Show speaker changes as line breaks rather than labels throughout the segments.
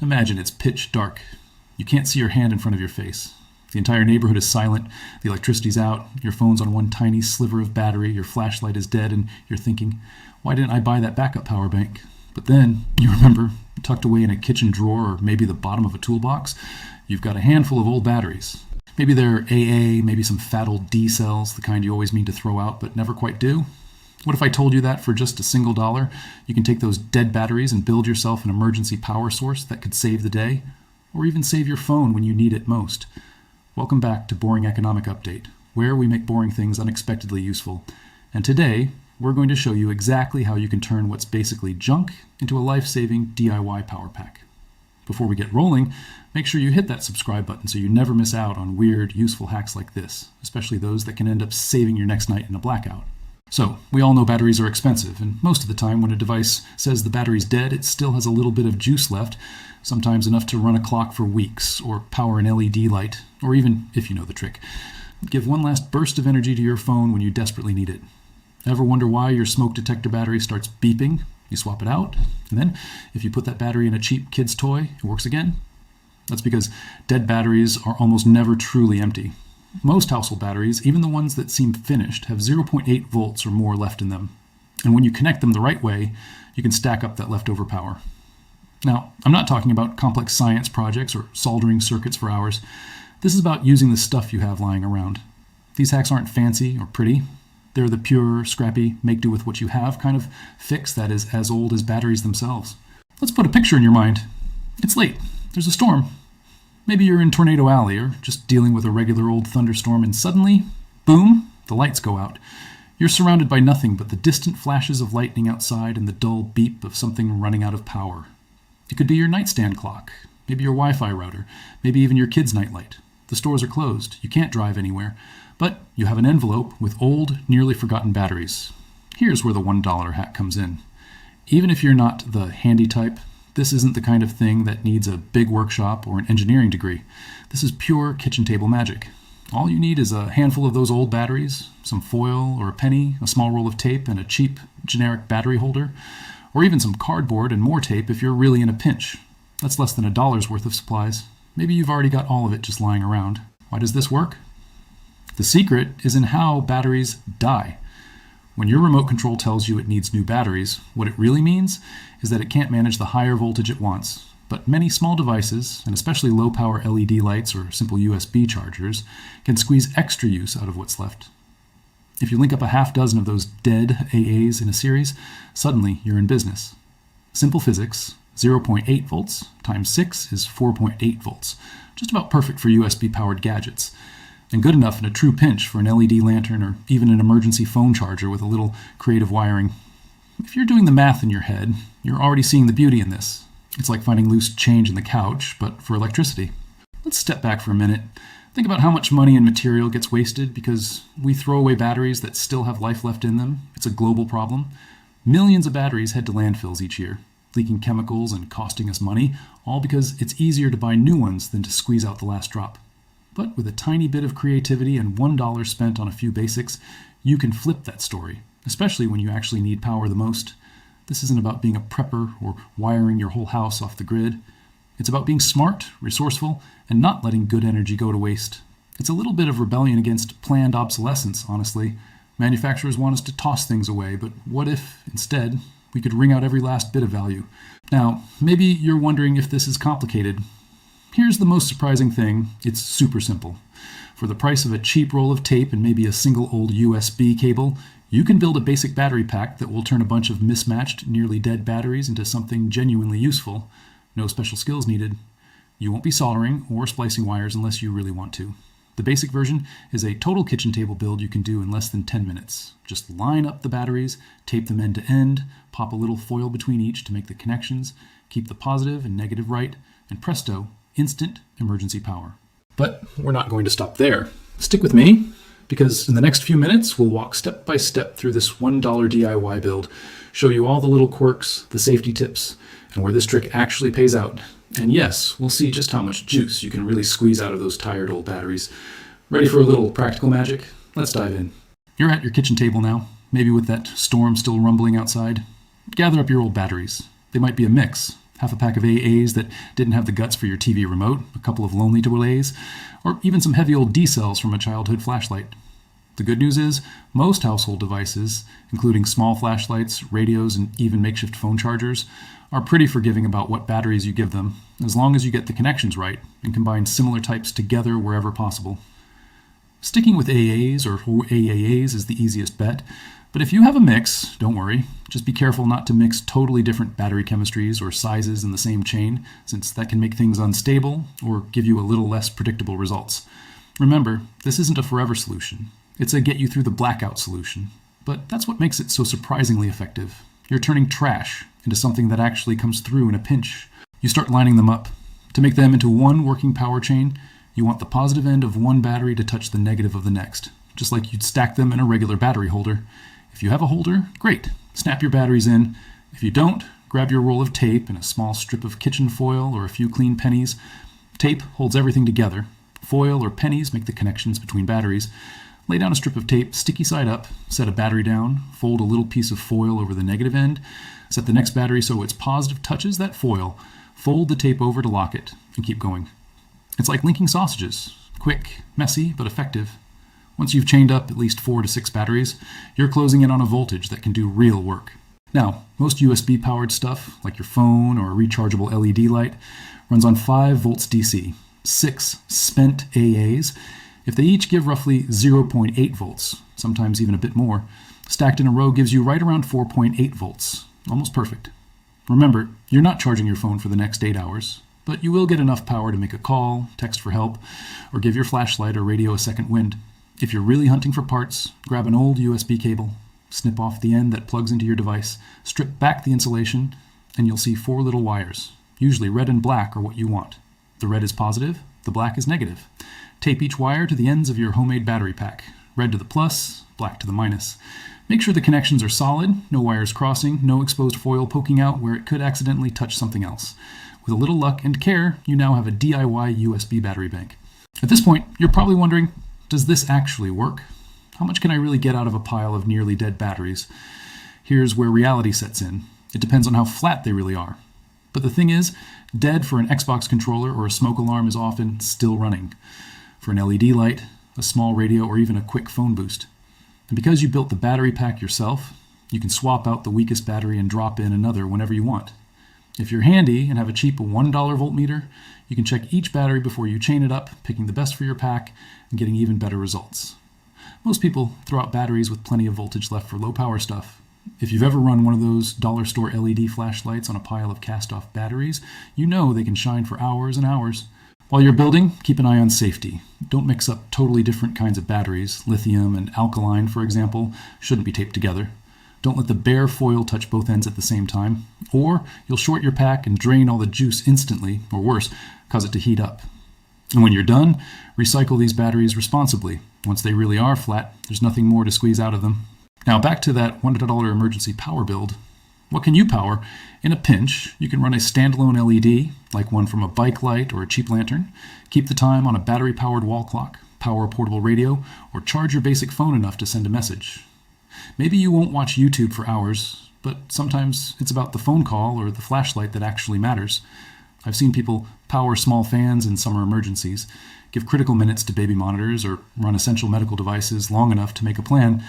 Imagine it's pitch dark. You can't see your hand in front of your face. The entire neighborhood is silent, the electricity's out, your phone's on one tiny sliver of battery, your flashlight is dead, and you're thinking, why didn't I buy that backup power bank? But then, you remember, tucked away in a kitchen drawer or maybe the bottom of a toolbox, you've got a handful of old batteries. Maybe they're AA, maybe some fat old D cells, the kind you always mean to throw out but never quite do. What if I told you that for just $1, you can take those dead batteries and build yourself an emergency power source that could save the day, or even save your phone when you need it most? Welcome back to Boring Economic Update, where we make boring things unexpectedly useful. And today, we're going to show you exactly how you can turn what's basically junk into a life-saving DIY power pack. Before we get rolling, make sure you hit that subscribe button so you never miss out on weird, useful hacks like this, especially those that can end up saving your next night in a blackout. So, we all know batteries are expensive, and most of the time when a device says the battery's dead, it still has a little bit of juice left, sometimes enough to run a clock for weeks, or power an LED light, or even, if you know the trick, give one last burst of energy to your phone when you desperately need it. Ever wonder why your smoke detector battery starts beeping? You swap it out, and then, if you put that battery in a cheap kid's toy, it works again? That's because dead batteries are almost never truly empty. Most household batteries, even the ones that seem finished, have 0.8 volts or more left in them. And when you connect them the right way, you can stack up that leftover power. Now, I'm not talking about complex science projects or soldering circuits for hours. This is about using the stuff you have lying around. These hacks aren't fancy or pretty. They're the pure, scrappy, make do with what you have kind of fix that is as old as batteries themselves. Let's put a picture in your mind. It's late. There's a storm. Maybe you're in Tornado Alley or just dealing with a regular old thunderstorm, and suddenly, boom, the lights go out. You're surrounded by nothing but the distant flashes of lightning outside and the dull beep of something running out of power. It could be your nightstand clock, maybe your Wi-Fi router, maybe even your kid's nightlight. The stores are closed, you can't drive anywhere, but you have an envelope with old, nearly forgotten batteries. Here's where the $1 hack comes in. Even if you're not the handy type, this isn't the kind of thing that needs a big workshop or an engineering degree. This is pure kitchen table magic. All you need is a handful of those old batteries, some foil or a penny, a small roll of tape, and a cheap, generic battery holder, or even some cardboard and more tape if you're really in a pinch. That's less than $1 worth of supplies. Maybe you've already got all of it just lying around. Why does this work? The secret is in how batteries die. When your remote control tells you it needs new batteries, what it really means is that it can't manage the higher voltage it wants. But many small devices, and especially low-power LED lights or simple USB chargers, can squeeze extra use out of what's left. If you link up a half dozen of those dead AAs in a series, suddenly you're in business. Simple physics, 0.8 volts times 6 is 4.8 volts, just about perfect for USB-powered gadgets, and good enough in a true pinch for an LED lantern or even an emergency phone charger with a little creative wiring. If you're doing the math in your head, you're already seeing the beauty in this. It's like finding loose change in the couch, but for electricity. Let's step back for a minute. Think about how much money and material gets wasted because we throw away batteries that still have life left in them. It's a global problem. Millions of batteries head to landfills each year, leaking chemicals and costing us money, all because it's easier to buy new ones than to squeeze out the last drop. But with a tiny bit of creativity and $1 spent on a few basics, you can flip that story, especially when you actually need power the most. This isn't about being a prepper or wiring your whole house off the grid. It's about being smart, resourceful, and not letting good energy go to waste. It's a little bit of rebellion against planned obsolescence, honestly. Manufacturers want us to toss things away, but what if, instead, we could wring out every last bit of value? Now, maybe you're wondering if this is complicated. Here's the most surprising thing. It's super simple. For the price of a cheap roll of tape and maybe a single old USB cable, you can build a basic battery pack that will turn a bunch of mismatched, nearly dead batteries into something genuinely useful. No special skills needed. You won't be soldering or splicing wires unless you really want to. The basic version is a total kitchen table build you can do in less than 10 minutes. Just line up the batteries, tape them end to end, pop a little foil between each to make the connections, keep the positive and negative right, and presto, instant emergency power. But we're not going to stop there. Stick with me, because in the next few minutes, we'll walk step by step through this $1 DIY build, show you all the little quirks, the safety tips, and where this trick actually pays out. And yes, we'll see just how much juice you can really squeeze out of those tired old batteries. Ready for a little practical magic? Let's dive in. You're at your kitchen table now, maybe with that storm still rumbling outside. Gather up your old batteries. They might be a mix. half a pack of AAs that didn't have the guts for your TV remote, a couple of lonely delays, or even some heavy old D cells from a childhood flashlight. The good news is, most household devices, including small flashlights, radios, and even makeshift phone chargers, are pretty forgiving about what batteries you give them, as long as you get the connections right and combine similar types together wherever possible. Sticking with AAs or AAAs is the easiest bet, but if you have a mix, don't worry. Just be careful not to mix totally different battery chemistries or sizes in the same chain, since that can make things unstable or give you a little less predictable results. Remember, this isn't a forever solution. It's a get you through the blackout solution, but that's what makes it so surprisingly effective. You're turning trash into something that actually comes through in a pinch. You start lining them up. To make them into one working power chain, you want the positive end of one battery to touch the negative of the next, just like you'd stack them in a regular battery holder. If you have a holder, great. Snap your batteries in. If you don't, grab your roll of tape and a small strip of kitchen foil or a few clean pennies. Tape holds everything together. Foil or pennies make the connections between batteries. Lay down a strip of tape, sticky side up, set a battery down, fold a little piece of foil over the negative end, set the next battery so its positive touches that foil, fold the tape over to lock it, and keep going. It's like linking sausages. Quick, messy, but effective. Once you've chained up at least 4 to 6 batteries, you're closing in on a voltage that can do real work. Now, most USB-powered stuff, like your phone or a rechargeable LED light, runs on 5 volts DC. 6 spent AAs, if they each give roughly 0.8 volts, sometimes even a bit more, stacked in a row gives you right around 4.8 volts. Almost perfect. Remember, you're not charging your phone for the next 8 hours, but you will get enough power to make a call, text for help, or give your flashlight or radio a second wind. If you're really hunting for parts, grab an old USB cable, snip off the end that plugs into your device, strip back the insulation, and you'll see 4 little wires. Usually red and black are what you want. The red is positive, the black is negative. Tape each wire to the ends of your homemade battery pack. Red to the plus, black to the minus. Make sure the connections are solid, no wires crossing, no exposed foil poking out where it could accidentally touch something else. With a little luck and care, you now have a DIY USB battery bank. At this point, you're probably wondering, does this actually work? How much can I really get out of a pile of nearly dead batteries? Here's where reality sets in. It depends on how flat they really are. But the thing is, dead for an Xbox controller or a smoke alarm is often still running. For an LED light, a small radio, or even a quick phone boost. And because you built the battery pack yourself, you can swap out the weakest battery and drop in another whenever you want. If you're handy and have a cheap $1 voltmeter, you can check each battery before you chain it up, picking the best for your pack and getting even better results. Most people throw out batteries with plenty of voltage left for low power stuff. If you've ever run one of those dollar store LED flashlights on a pile of cast-off batteries, you know they can shine for hours and hours. While you're building, keep an eye on safety. Don't mix up totally different kinds of batteries. Lithium and alkaline, for example, shouldn't be taped together. Don't let the bare foil touch both ends at the same time, or you'll short your pack and drain all the juice instantly, or worse, cause it to heat up. And when you're done, recycle these batteries responsibly. Once they really are flat, there's nothing more to squeeze out of them. Now back to that $100 emergency power build. What can you power? In a pinch, you can run a standalone LED, like one from a bike light or a cheap lantern, keep the time on a battery-powered wall clock, power a portable radio, or charge your basic phone enough to send a message. Maybe you won't watch YouTube for hours, but sometimes it's about the phone call or the flashlight that actually matters. I've seen people power small fans in summer emergencies, give critical minutes to baby monitors, or run essential medical devices long enough to make a plan.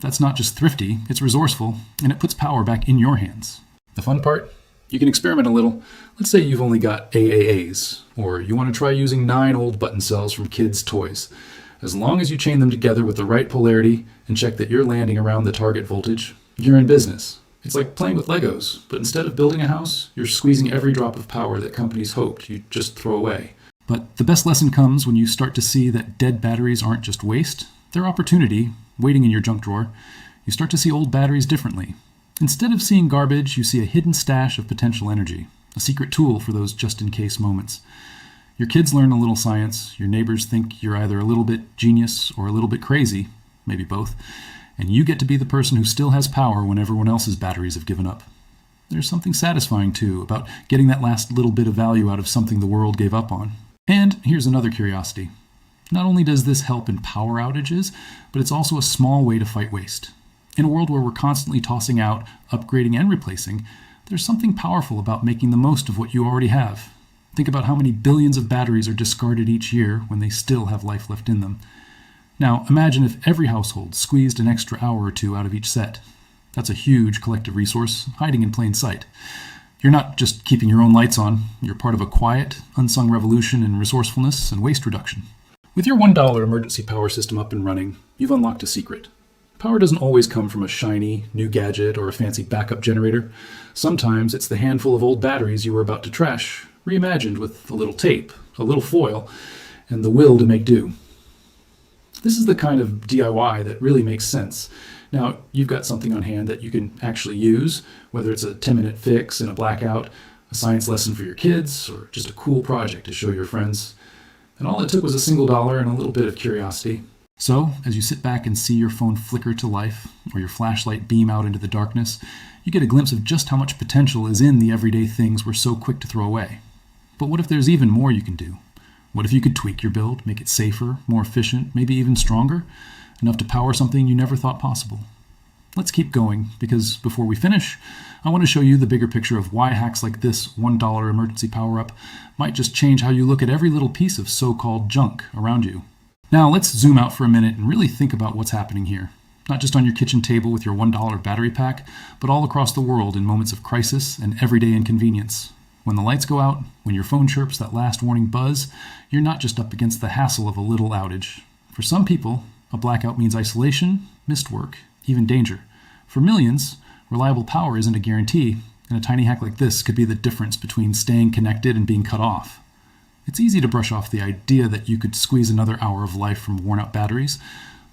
That's not just thrifty, it's resourceful, and it puts power back in your hands. The fun part? You can experiment a little. Let's say you've only got AAAs, or you want to try using 9 old button cells from kids' toys. As long as you chain them together with the right polarity and check that you're landing around the target voltage, you're in business. It's like playing with Legos, but instead of building a house, you're squeezing every drop of power that companies hoped you'd just throw away. But the best lesson comes when you start to see that dead batteries aren't just waste, they're opportunity, waiting in your junk drawer. You start to see old batteries differently. Instead of seeing garbage, you see a hidden stash of potential energy, a secret tool for those just-in-case moments. Your kids learn a little science, your neighbors think you're either a little bit genius or a little bit crazy, maybe both, and you get to be the person who still has power when everyone else's batteries have given up. There's something satisfying, too, about getting that last little bit of value out of something the world gave up on. And here's another curiosity. Not only does this help in power outages, but it's also a small way to fight waste. In a world where we're constantly tossing out, upgrading, and replacing, There's something powerful about making the most of what you already have. Think about how many billions of batteries are discarded each year when they still have life left in them. Now, imagine if every household squeezed an extra hour or two out of each set. That's a huge collective resource hiding in plain sight. You're not just keeping your own lights on, you're part of a quiet, unsung revolution in resourcefulness and waste reduction. With your $1 emergency power system up and running, you've unlocked a secret. Power doesn't always come from a shiny, new gadget or a fancy backup generator. Sometimes it's the handful of old batteries you were about to trash, reimagined with a little tape, a little foil, and the will to make do. This is the kind of DIY that really makes sense. Now, you've got something on hand that you can actually use, whether it's a 10-minute fix in a blackout, a science lesson for your kids, or just a cool project to show your friends. And all it took was a single dollar and a little bit of curiosity. So, as you sit back and see your phone flicker to life, or your flashlight beam out into the darkness, you get a glimpse of just how much potential is in the everyday things we're so quick to throw away. But what if there's even more you can do? What if you could tweak your build, make it safer, more efficient, maybe even stronger? Enough to power something you never thought possible. Let's keep going, because before we finish, I want to show you the bigger picture of why hacks like this $1 emergency power-up might just change how you look at every little piece of so-called junk around you. Now let's zoom out for a minute and really think about what's happening here. Not just on your kitchen table with your $1 battery pack, but all across the world in moments of crisis and everyday inconvenience. When the lights go out, when your phone chirps that last warning buzz, you're not just up against the hassle of a little outage. For some people, a blackout means isolation, missed work, even danger. For millions, reliable power isn't a guarantee, and a tiny hack like this could be the difference between staying connected and being cut off. It's easy to brush off the idea that you could squeeze another hour of life from worn-out batteries,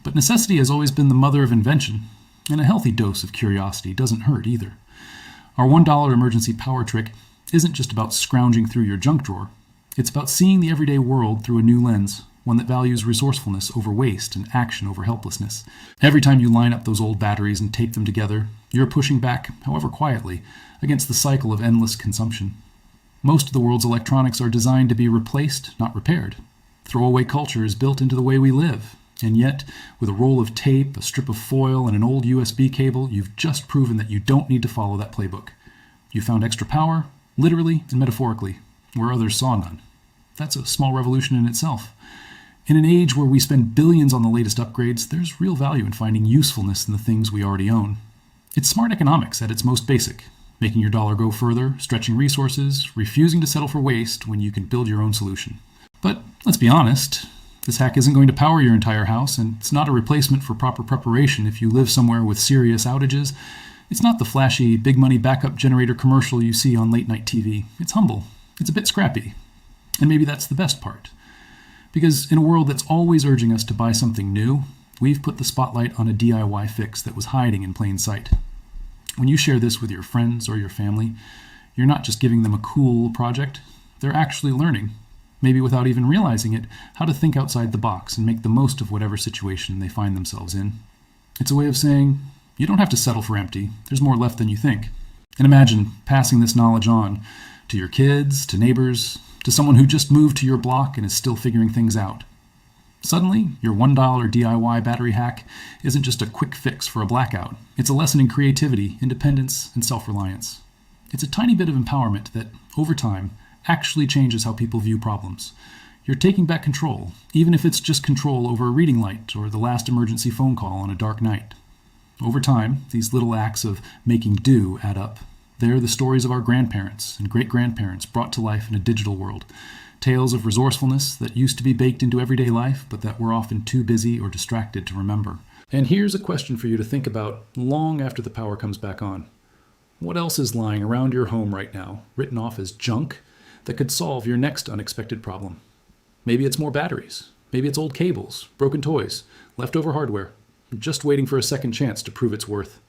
but necessity has always been the mother of invention, and a healthy dose of curiosity doesn't hurt either. Our $1 emergency power trick isn't just about scrounging through your junk drawer. It's about seeing the everyday world through a new lens, one that values resourcefulness over waste and action over helplessness. Every time you line up those old batteries and tape them together, you're pushing back, however quietly, against the cycle of endless consumption. Most of the world's electronics are designed to be replaced, not repaired. Throwaway culture is built into the way we live. And yet, with a roll of tape, a strip of foil, and an old USB cable, you've just proven that you don't need to follow that playbook. You found extra power, literally and metaphorically, where others saw none. That's a small revolution in itself. In an age where we spend billions on the latest upgrades, there's real value in finding usefulness in the things we already own. It's smart economics at its most basic, making your dollar go further, stretching resources, refusing to settle for waste when you can build your own solution. But let's be honest, this hack isn't going to power your entire house, and it's not a replacement for proper preparation if you live somewhere with serious outages. It's not the flashy, big money backup generator commercial you see on late night TV. It's humble. It's a bit scrappy. And maybe that's the best part. Because in a world that's always urging us to buy something new, we've put the spotlight on a DIY fix that was hiding in plain sight. When you share this with your friends or your family, you're not just giving them a cool project, they're actually learning, maybe without even realizing it, how to think outside the box and make the most of whatever situation they find themselves in. It's a way of saying, you don't have to settle for empty, there's more left than you think. And imagine passing this knowledge on to your kids, to neighbors, to someone who just moved to your block and is still figuring things out. Suddenly, your $1 DIY battery hack isn't just a quick fix for a blackout. It's a lesson in creativity, independence, and self-reliance. It's a tiny bit of empowerment that, over time, actually changes how people view problems. You're taking back control, even if it's just control over a reading light or the last emergency phone call on a dark night. Over time, these little acts of making do add up. They're the stories of our grandparents and great-grandparents brought to life in a digital world. Tales of resourcefulness that used to be baked into everyday life, but that we're often too busy or distracted to remember. And here's a question for you to think about long after the power comes back on. What else is lying around your home right now, written off as junk, that could solve your next unexpected problem? Maybe it's more batteries. Maybe it's old cables, broken toys, leftover hardware, just waiting for a second chance to prove its worth.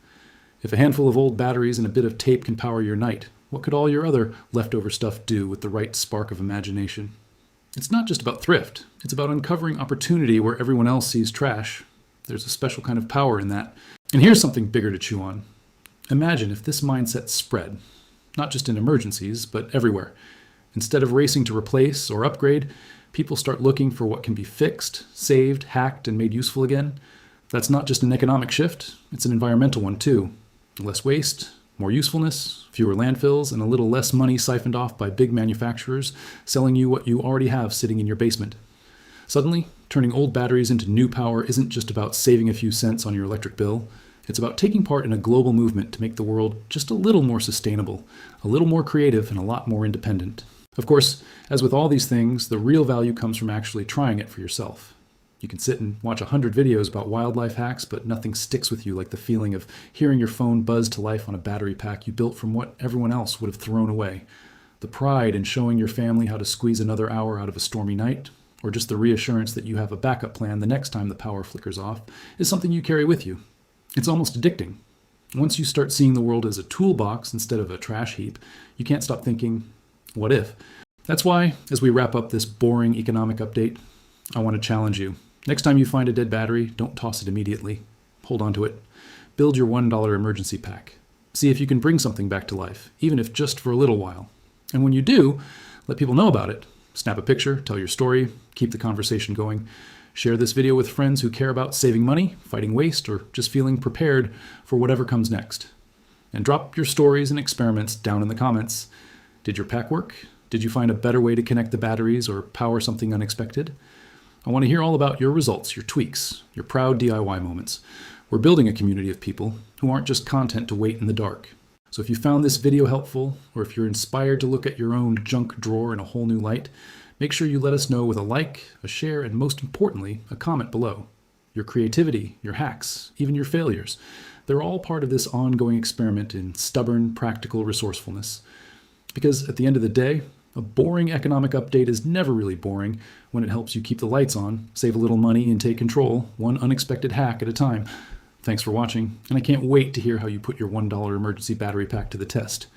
If a handful of old batteries and a bit of tape can power your night, what could all your other leftover stuff do with the right spark of imagination? It's not just about thrift. It's about uncovering opportunity where everyone else sees trash. There's a special kind of power in that. And here's something bigger to chew on. Imagine if this mindset spread, not just in emergencies, but everywhere. Instead of racing to replace or upgrade, people start looking for what can be fixed, saved, hacked, and made useful again. That's not just an economic shift, it's an environmental one too. Less waste, More usefulness, fewer landfills, and a little less money siphoned off by big manufacturers selling you what you already have sitting in your basement. Suddenly, turning old batteries into new power isn't just about saving a few cents on your electric bill. It's about taking part in a global movement to make the world just a little more sustainable, a little more creative, and a lot more independent. Of course, as with all these things, the real value comes from actually trying it for yourself. You can sit and watch 100 videos about wildlife hacks, but nothing sticks with you like the feeling of hearing your phone buzz to life on a battery pack you built from what everyone else would have thrown away. The pride in showing your family how to squeeze another hour out of a stormy night, or just the reassurance that you have a backup plan the next time the power flickers off, is something you carry with you. It's almost addicting. Once you start seeing the world as a toolbox instead of a trash heap, you can't stop thinking, what if? That's why, as we wrap up this boring economic update, I want to challenge you. Next time you find a dead battery, don't toss it immediately. Hold on to it. Build your $1 emergency pack. See if you can bring something back to life, even if just for a little while. And when you do, let people know about it. Snap a picture, tell your story, keep the conversation going. Share this video with friends who care about saving money, fighting waste, or just feeling prepared for whatever comes next. And drop your stories and experiments down in the comments. Did your pack work? Did you find a better way to connect the batteries or power something unexpected? I want to hear all about your results, your tweaks, your proud DIY moments. We're building a community of people who aren't just content to wait in the dark. So if you found this video helpful, or if you're inspired to look at your own junk drawer in a whole new light, make sure you let us know with a like, a share, and most importantly, a comment below. Your creativity, your hacks, even your failures, they're all part of this ongoing experiment in stubborn, practical resourcefulness. Because at the end of the day, a boring economic update is never really boring when it helps you keep the lights on, save a little money, and take control, one unexpected hack at a time. Thanks for watching, and I can't wait to hear how you put your $1 emergency battery pack to the test.